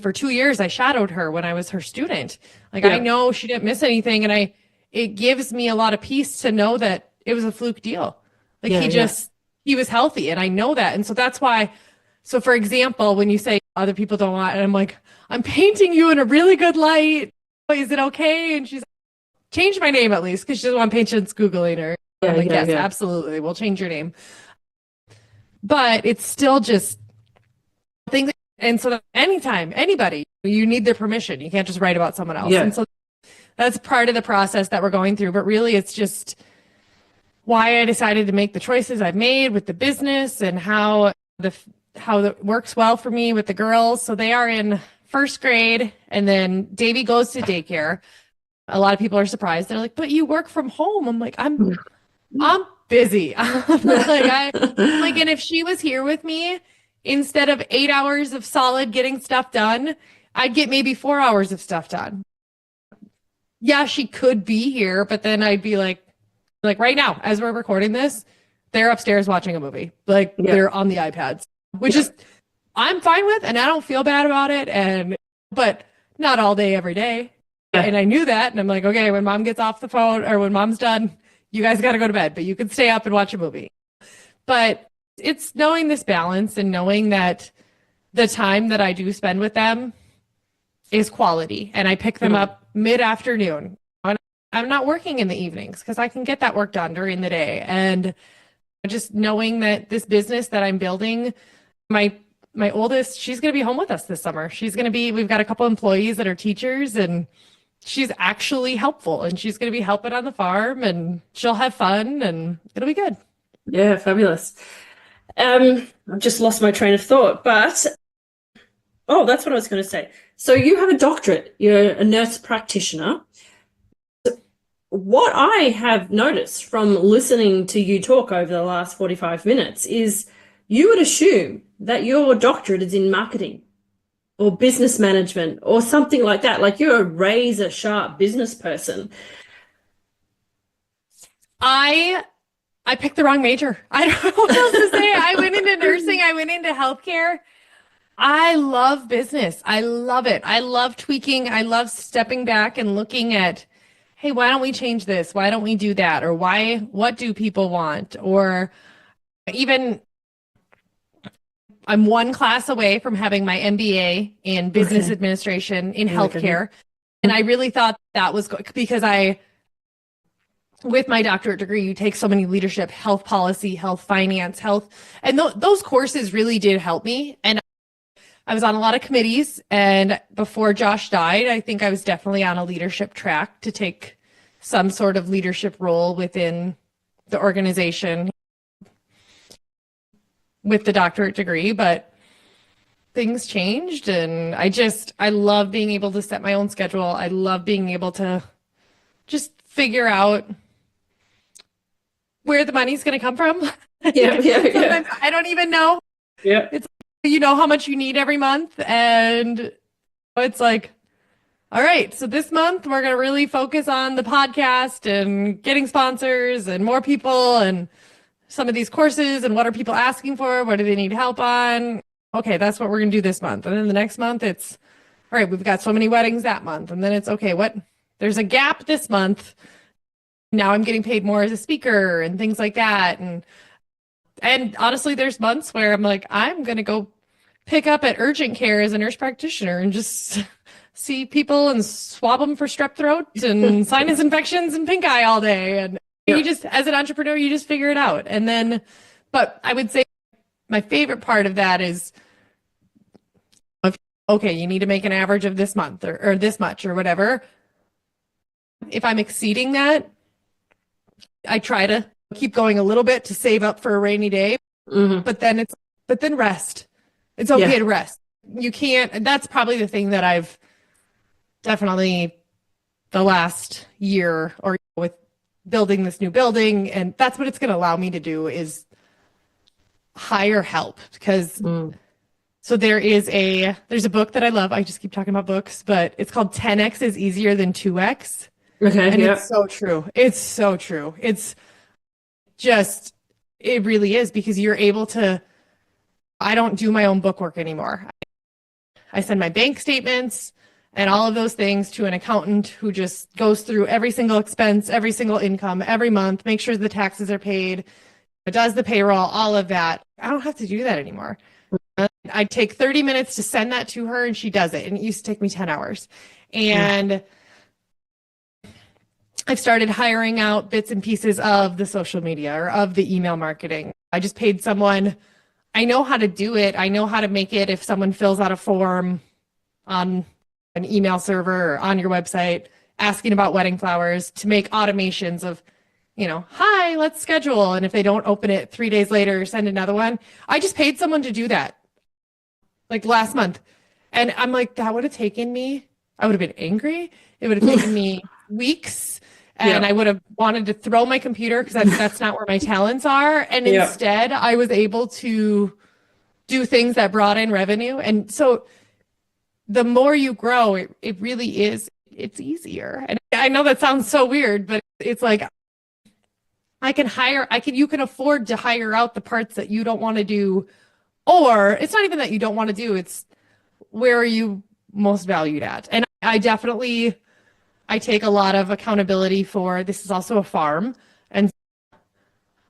[SPEAKER 2] for 2 years. I shadowed her when I was her student. Like I know she didn't miss anything. And it gives me a lot of peace to know that it was a fluke deal. Like he was healthy and I know that. And so that's why, so for example, when you say other people don't want, and I'm like, I'm painting you in a really good light. Is it okay? And she's like, change my name at least because she doesn't want patients Googling her. I'm like, yes, absolutely. We'll change your name. But it's still just things. And so that anytime, anybody, you need their permission. You can't just write about someone else. And so that's part of the process that we're going through. But really, it's just why I decided to make the choices I've made with the business and how it works well for me with the girls. So they are in first grade and then Davy goes to daycare. A lot of people are surprised. They're like, but you work from home. I'm like, I'm busy. I'm like, and if she was here with me, instead of 8 hours of solid getting stuff done, I'd get maybe 4 hours of stuff done. Yeah, she could be here, but then I'd be like right now, as we're recording this, they're upstairs watching a movie. Like they're on the iPads, which is I'm fine with, and I don't feel bad about it. But not all day, every day. And I knew that. And I'm like, okay, when mom gets off the phone or when mom's done, you guys got to go to bed, but you can stay up and watch a movie. But it's knowing this balance and knowing that the time that I do spend with them is quality. And I pick them up mid-afternoon. I'm not working in the evenings because I can get that work done during the day. And just knowing that this business that I'm building, my oldest, she's going to be home with us this summer. We've got a couple employees that are teachers and she's actually helpful and she's going to be helping on the farm and she'll have fun and it'll be good.
[SPEAKER 1] Yeah, fabulous. I've just lost my train of thought, but that's what I was going to say. So you have a doctorate, you're a nurse practitioner. What I have noticed from listening to you talk over the last 45 minutes is you would assume that your doctorate is in marketing or business management or something like that. Like you're a razor sharp business person.
[SPEAKER 2] I picked the wrong major. I don't know what else to say. I went into nursing. I went into healthcare. I love business. I love it. I love tweaking. I love stepping back and looking at, hey, why don't we change this? Why don't we do that? Or what do people want? Or even I'm one class away from having my MBA in business administration in healthcare. And I really thought that was because with my doctorate degree, you take so many leadership, health policy, health finance, health, and those courses really did help me. And I was on a lot of committees, and before Josh died, I think I was definitely on a leadership track to take some sort of leadership role within the organization with the doctorate degree, but things changed, and I love being able to set my own schedule. I love being able to just figure out where the money's going to come from. Sometimes I don't even know. It's how much you need every month, and it's like, all right, so this month we're going to really focus on the podcast and getting sponsors and more people and some of these courses and what are people asking for? What do they need help on? Okay, that's what we're going to do this month. And then the next month it's, all right, we've got so many weddings that month. And then it's, okay, there's a gap this month. Now I'm getting paid more as a speaker and things like that. And honestly, there's months where I'm like, I'm going to go pick up at urgent care as a nurse practitioner and just see people and swab them for strep throat and sinus infections and pink eye all day. And you just, as an entrepreneur, you just figure it out. And then, but I would say my favorite part of that is, okay, you need to make an average of this month or this much or whatever. If I'm exceeding that, I try to keep going a little bit to save up for a rainy day, but then rest. It's okay to rest. you can't, that's probably the thing that I've definitely the last year or with building this new building. And that's what it's going to allow me to do is hire help because so there's a book that I love. I just keep talking about books, but it's called 10X is easier than 2X.
[SPEAKER 1] Okay.
[SPEAKER 2] And it's so true. It's so true. It's just, it really is because you're able to, I don't do my own bookwork anymore. I send my bank statements and all of those things to an accountant who just goes through every single expense, every single income, every month, make sure the taxes are paid, does the payroll, all of that. I don't have to do that anymore. I take 30 minutes to send that to her and she does it. And it used to take me 10 hours. And I've started hiring out bits and pieces of the social media or of the email marketing. I just paid someone. I know how to do it. I know how to make it if someone fills out a form on an email server or on your website asking about wedding flowers to make automations of, hi, let's schedule. And if they don't open it 3 days later, send another one. I just paid someone to do that like last month. And I'm like, that would have taken me, I would have been angry. It would have taken me weeks. And I would have wanted to throw my computer because that's not where my talents are. And instead, I was able to do things that brought in revenue. And so the more you grow, it really is, it's easier. And I know that sounds so weird, but it's like, you can afford to hire out the parts that you don't want to do. Or it's not even that you don't want to do, it's where are you most valued at? And I take a lot of accountability for, this is also a farm. And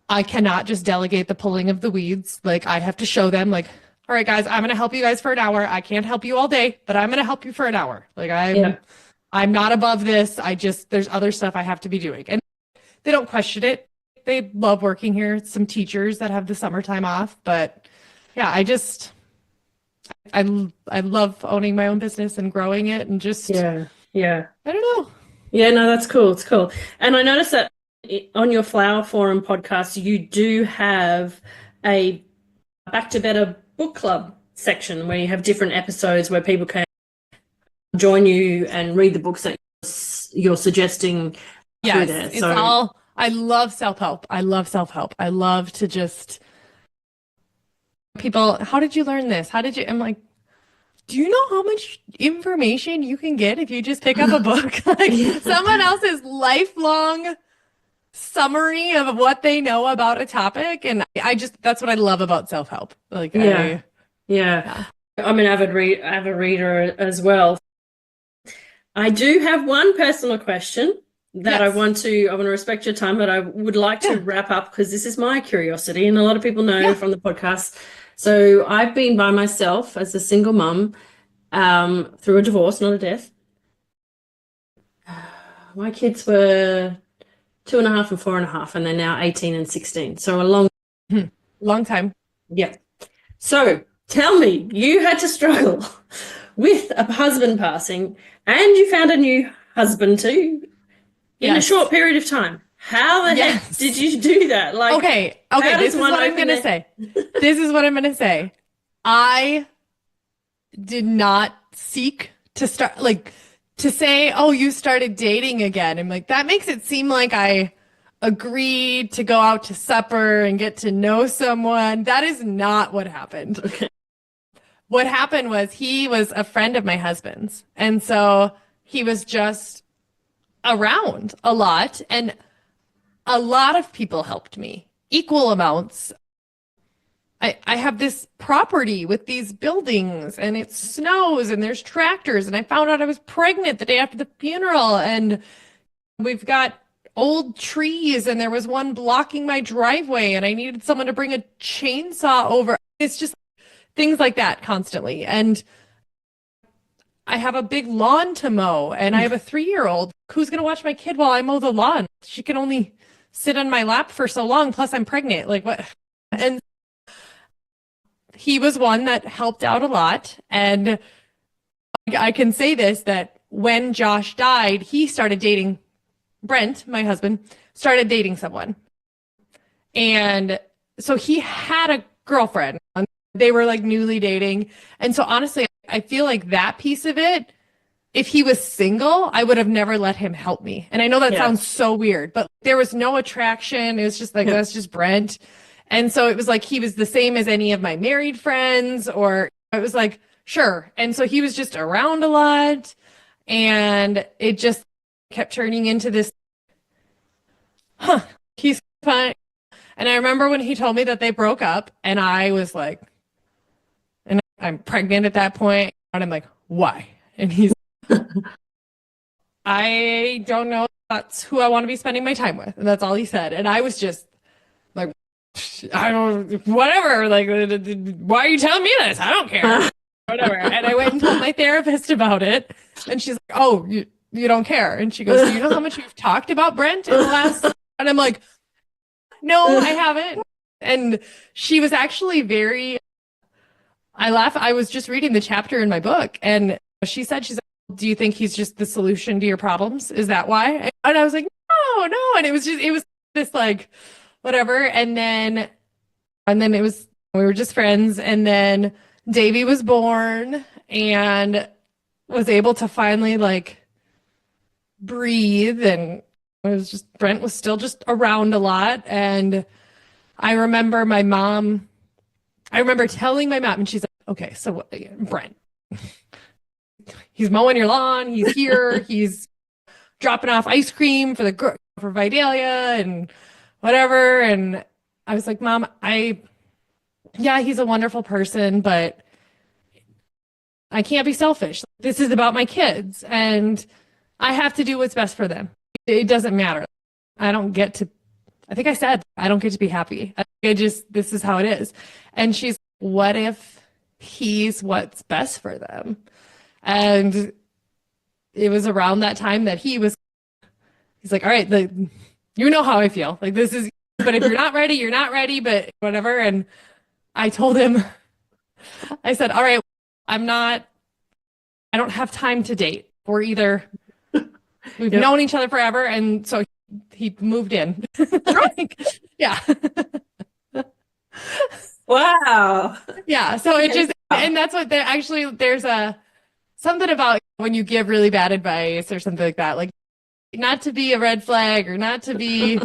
[SPEAKER 2] I cannot just delegate the pulling of the weeds. Like I have to show them like, all right, guys, I'm going to help you guys for an hour. I can't help you all day, but I'm going to help you for an hour. Like I'm not above this. There's other stuff I have to be doing. And they don't question it. They love working here. Some teachers that have the summertime off, but yeah, I love owning my own business and growing it and just, I don't know.
[SPEAKER 1] Yeah, no, that's cool. It's cool. And I noticed that on your Flower Forum podcast, you do have a Back to Better book club section where you have different episodes where people can join you and read the books that you're suggesting.
[SPEAKER 2] Yes, there. It's all, I love self-help. I love to just, people, how did you learn this? I'm like, do you know how much information you can get if you just pick up a book? Like someone else's lifelong summary of what they know about a topic. And that's what I love about self-help. Like,
[SPEAKER 1] yeah. I'm an avid reader as well. I do have one personal question that I want to respect your time, but I would like to wrap up because this is my curiosity. And a lot of people know from the podcast. So I've been by myself as a single mum through a divorce, not a death. My kids were 2.5 and 4.5, and they're now 18 and 16. So a
[SPEAKER 2] long time.
[SPEAKER 1] Yeah. So tell me, you had to struggle with a husband passing and you found a new husband too in a short period of time. How the heck did you do that? Like,
[SPEAKER 2] okay. This is what I'm going to say. This is what I'm going to say. I did not seek to start, to say, oh, you started dating again. I'm like, that makes it seem like I agreed to go out to supper and get to know someone. That is not what happened.
[SPEAKER 1] Okay.
[SPEAKER 2] What happened was he was a friend of my husband's. And so he was just around a lot. And a lot of people helped me, equal amounts. I have this property with these buildings and it snows and there's tractors. And I found out I was pregnant the day after the funeral. And we've got old trees and there was one blocking my driveway and I needed someone to bring a chainsaw over. It's just things like that constantly. And I have a big lawn to mow and I have a 3-year-old who's going to watch my kid while I mow the lawn. She can only sit on my lap for so long. Plus I'm pregnant. Like what? And he was one that helped out a lot. And I can say this, that when Josh died, he started dating Brent, my husband, started dating someone. And so he had a girlfriend. They were like newly dating. And so honestly, I feel like that piece of it, if he was single, I would have never let him help me. And I know that sounds so weird, but there was no attraction. It was just like, that's just Brent. And so it was like, he was the same as any of my married friends, or it was like, sure. And so he was just around a lot, and it just kept turning into this, he's fine. And I remember when he told me that they broke up, and I was like, and I'm pregnant at that point, and I'm like, why? And he's, I don't know if that's who I want to be spending my time with. And that's all he said. And I was just like, I don't, whatever. Like, why are you telling me this? I don't care. Whatever. And I went and told my therapist about it. And she's like, oh, you don't care. And she goes, do you know how much you've talked about Brent in the last? And I'm like, no, I haven't. And she was actually very, I laugh. I was just reading the chapter in my book, and she said, she's like, do you think he's just the solution to your problems? Is that why? And I was like, no. And it was this like, whatever. And then it was, we were just friends. And then Davy was born and was able to finally like breathe. And it was just, Brent was still just around a lot. And I remember telling my mom, and she's like, okay, so what, Brent, he's mowing your lawn, he's here, he's dropping off ice cream for Vidalia and whatever. And I was like, Mom, he's a wonderful person, but I can't be selfish. This is about my kids, and I have to do what's best for them. It doesn't matter. I think I said, I don't get to be happy. This is how it is. And she's, what if he's what's best for them? And it was around that time that he's like, all right, you know how I feel. Like, this is, but if you're not ready, you're not ready, but whatever. And I told him, I said, all right, I don't have time to date. We've known each other forever. And so he moved in. Yeah.
[SPEAKER 1] Wow.
[SPEAKER 2] Yeah. So it just, and that's what there's something about when you give really bad advice or something like that, like not to be a red flag or not to be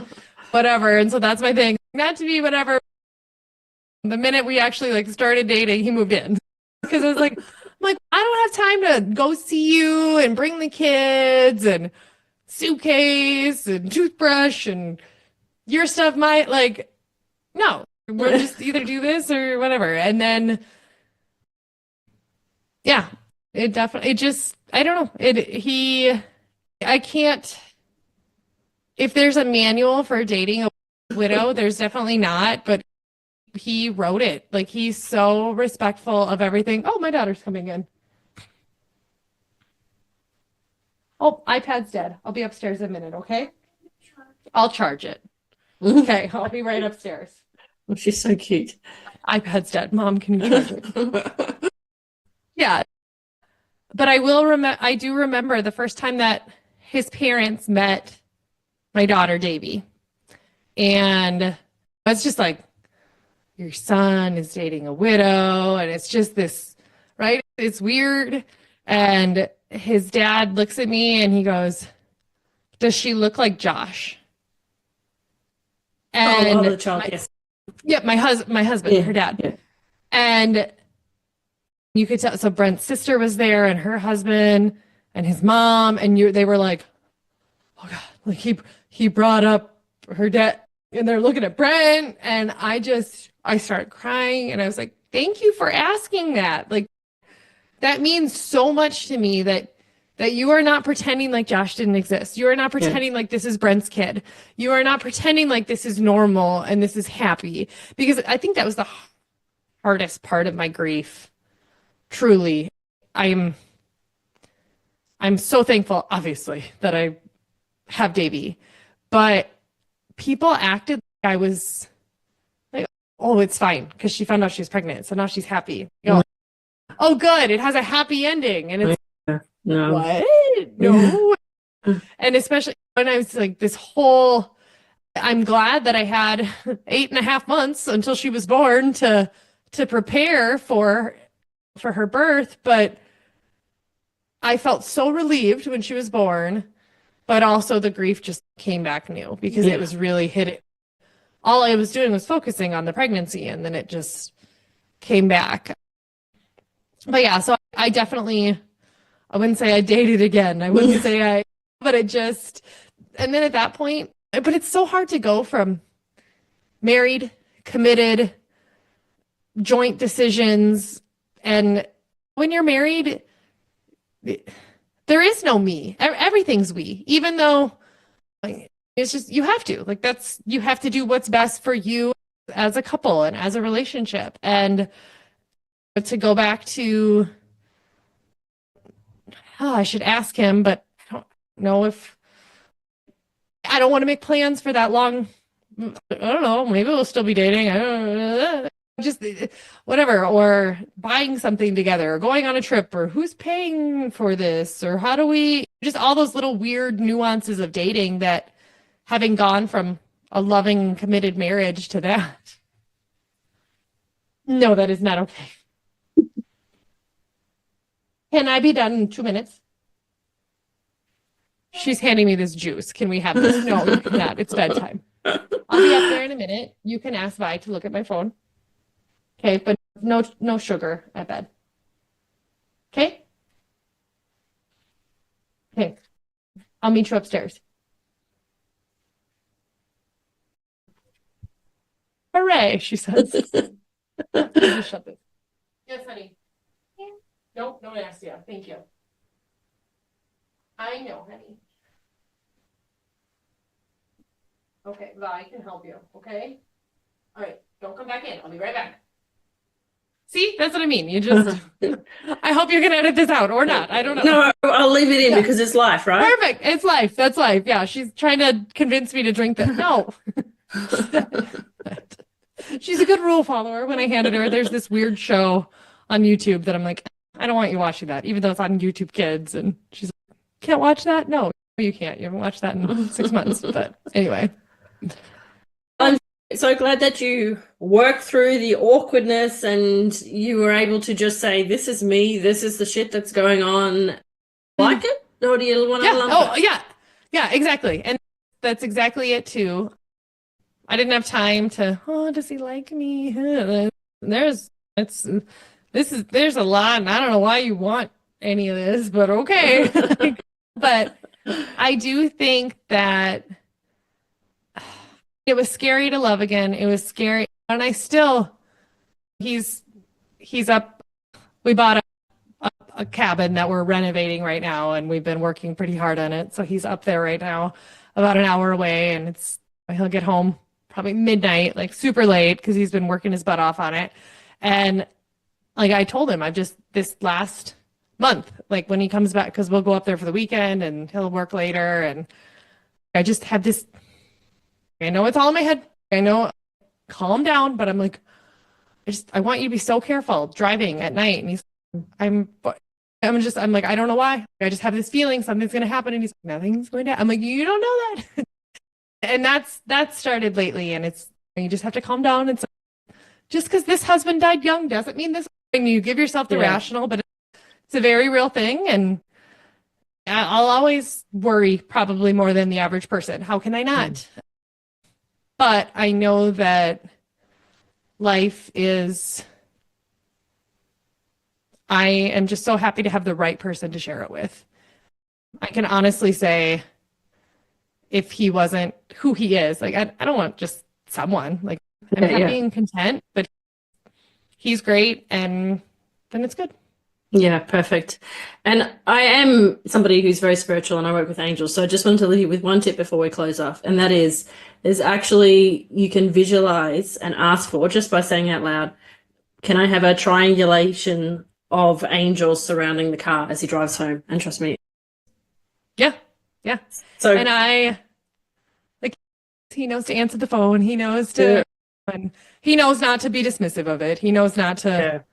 [SPEAKER 2] whatever. And so that's my thing, not to be whatever. The minute we actually like started dating, he moved in, because I was like, I don't have time to go see you and bring the kids and suitcase and toothbrush and your stuff might no, we'll just either do this or whatever. And then, yeah, it definitely, I don't know. I can't, if there's a manual for dating a widow, there's definitely not, but he wrote it. Like, he's so respectful of everything. Oh, my daughter's coming in. Oh, iPad's dead. I'll be upstairs in a minute, okay? I'll charge it. Okay, I'll be right upstairs.
[SPEAKER 1] Oh, she's so cute.
[SPEAKER 2] iPad's dead. Mom, can you charge it? Yeah. But I do remember the first time that his parents met my daughter, Davy. And I was just like, your son is dating a widow, and it's just this, right? It's weird. And his dad looks at me and he goes, does she look like Josh? And
[SPEAKER 1] the child, yes.
[SPEAKER 2] Yeah, my husband, her dad.
[SPEAKER 1] Yeah.
[SPEAKER 2] And you could tell, so Brent's sister was there, and her husband and his mom, and they were like, oh God, like he brought up her dad, and they're looking at Brent, and I started crying, and I was like, thank you for asking that. Like, that means so much to me that you are not pretending like Josh didn't exist. You are not pretending like this is Brent's kid. You are not pretending like this is normal and this is happy, because I think that was the hardest part of my grief. Truly, I'm so thankful, obviously, that I have Davy, but people acted like I was like, oh, it's fine because she found out she was pregnant, so now she's happy. You know, oh, good, it has a happy ending, and it's
[SPEAKER 1] no.
[SPEAKER 2] What? No. And especially when I was like I'm glad that I had 8.5 months until she was born to to prepare for her birth, but I felt so relieved when she was born, but also the grief just came back new because it was really hitting. All I was doing was focusing on the pregnancy, and then it just came back. But yeah, so I definitely, I wouldn't say I dated again. I wouldn't say but it just, and then at that point, but it's so hard to go from married, committed, joint decisions. And when you're married, there is no me. Everything's we, even though it's just, you have to, like, you have to do what's best for you as a couple and as a relationship. And to go back to, I should ask him, but I don't know if, I don't want to make plans for that long. I don't know, maybe we'll still be dating. I don't know. Just whatever, or buying something together, or going on a trip, or who's paying for this, or how do we, just all those little weird nuances of dating that, having gone from a loving, committed marriage to that. No, that is not okay. Can I be done in 2 minutes? She's handing me this juice. Can we have this? No, you cannot. It's bedtime. I'll be up there in a minute. You can ask Vi to look at my phone. Okay, but no sugar at bed. Okay? Okay. I'll meet you upstairs. Hooray, she says. Just shut this. Yes, honey. Yeah. No, don't ask you. Thank you. I know, honey. Okay, Vi can help you, okay? All right, don't come back in. I'll be right back. See, that's what I mean. You just, I hope you can edit this out or not. I don't know.
[SPEAKER 1] No, I'll leave it in because it's life, right?
[SPEAKER 2] Perfect. It's life. That's life. Yeah, she's trying to convince me to drink that. No. She's a good rule follower. When I handed her, there's this weird show on YouTube that I'm like, I don't want you watching that, even though it's on YouTube Kids. And she's like, can't watch that? No, you can't. You haven't watched that in 6 months. But anyway.
[SPEAKER 1] I'm so glad that you worked through the awkwardness and you were able to just say, this is me. This is the shit that's going on. Like it? Or do you want to lump it?
[SPEAKER 2] Yeah. Yeah, exactly. And that's exactly it too. I didn't have time to, does he like me? There's a lot, and I don't know why you want any of this, but okay. But I do think that it was scary to love again. It was scary. And I still, he's up. We bought a cabin that we're renovating right now, and we've been working pretty hard on it. So he's up there right now, about an hour away, and he'll get home probably midnight, like super late, because he's been working his butt off on it. And like I told him, this last month, like when he comes back, because we'll go up there for the weekend and he'll work later. And I just had this, I know it's all in my head. I know, calm down, but I'm like, I want you to be so careful driving at night. And I'm like, I don't know why. I just have this feeling something's going to happen. And he's like, nothing's going to happen. I'm like, you don't know that. And that started lately. And you just have to calm down. And so, just because this husband died young doesn't mean this. And you give yourself the rational, but it's a very real thing. And I'll always worry probably more than the average person. How can I not? But I know that life is, I am just so happy to have the right person to share it with. I can honestly say, if he wasn't who he is, like, I don't want just someone, like, I'm happy and content, but he's great, and then it's good.
[SPEAKER 1] Yeah, perfect. And I am somebody who's very spiritual, and I work with angels. So I just wanted to leave you with one tip before we close off. And that is actually, you can visualize and ask for, just by saying out loud, can I have a triangulation of angels surrounding the car as he drives home? And trust me.
[SPEAKER 2] Yeah. Yeah. So, and he knows to answer the phone. He knows to, and he knows not to be dismissive of it. He knows not to,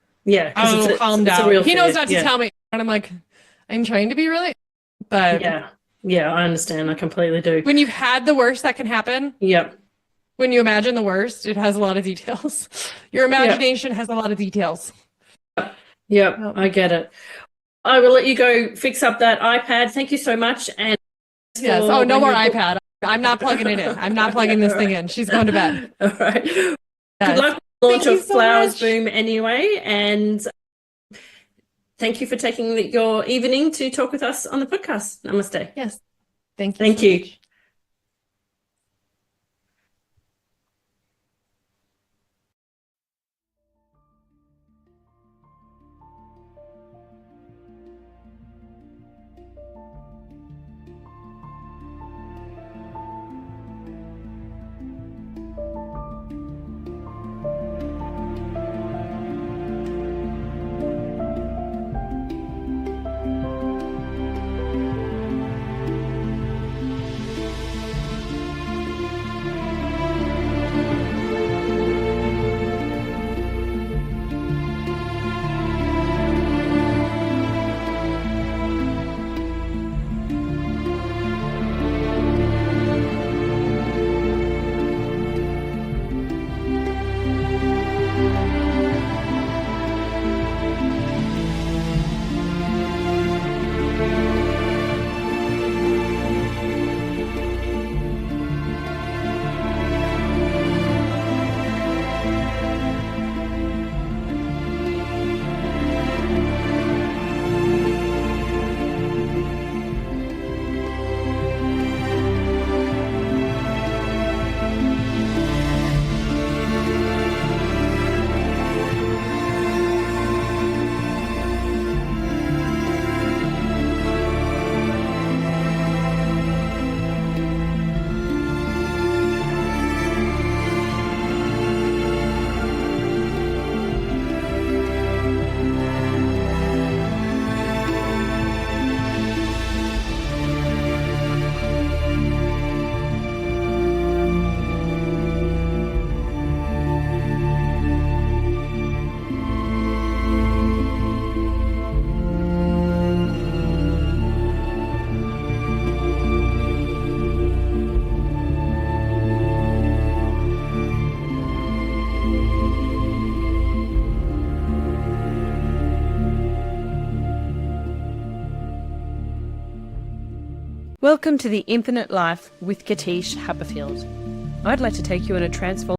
[SPEAKER 2] calm down. He knows not to tell me. And I'm like, I'm trying to be really, but
[SPEAKER 1] yeah, I understand. I completely do.
[SPEAKER 2] When you've had the worst that can happen.
[SPEAKER 1] Yep.
[SPEAKER 2] when you imagine the worst, it has a lot of details. Your imagination has a lot of details.
[SPEAKER 1] Yep, I get it. I will let you go fix up that iPad. Thank you so much. And
[SPEAKER 2] yes. Oh, no more iPad. I'm not plugging it in. I'm not plugging this thing in. She's going to bed.
[SPEAKER 1] All right.
[SPEAKER 2] Yes.
[SPEAKER 1] Good luck with the launch of
[SPEAKER 2] so
[SPEAKER 1] Flowers
[SPEAKER 2] much.
[SPEAKER 1] Boom anyway. And thank you for taking your evening to talk with us on the podcast. Namaste.
[SPEAKER 2] Yes. Thank you.
[SPEAKER 1] Thank
[SPEAKER 2] so
[SPEAKER 1] you.
[SPEAKER 2] much.
[SPEAKER 3] Welcome to the Infinite Life with Katische Haberfield. I'd like to take you on a transformative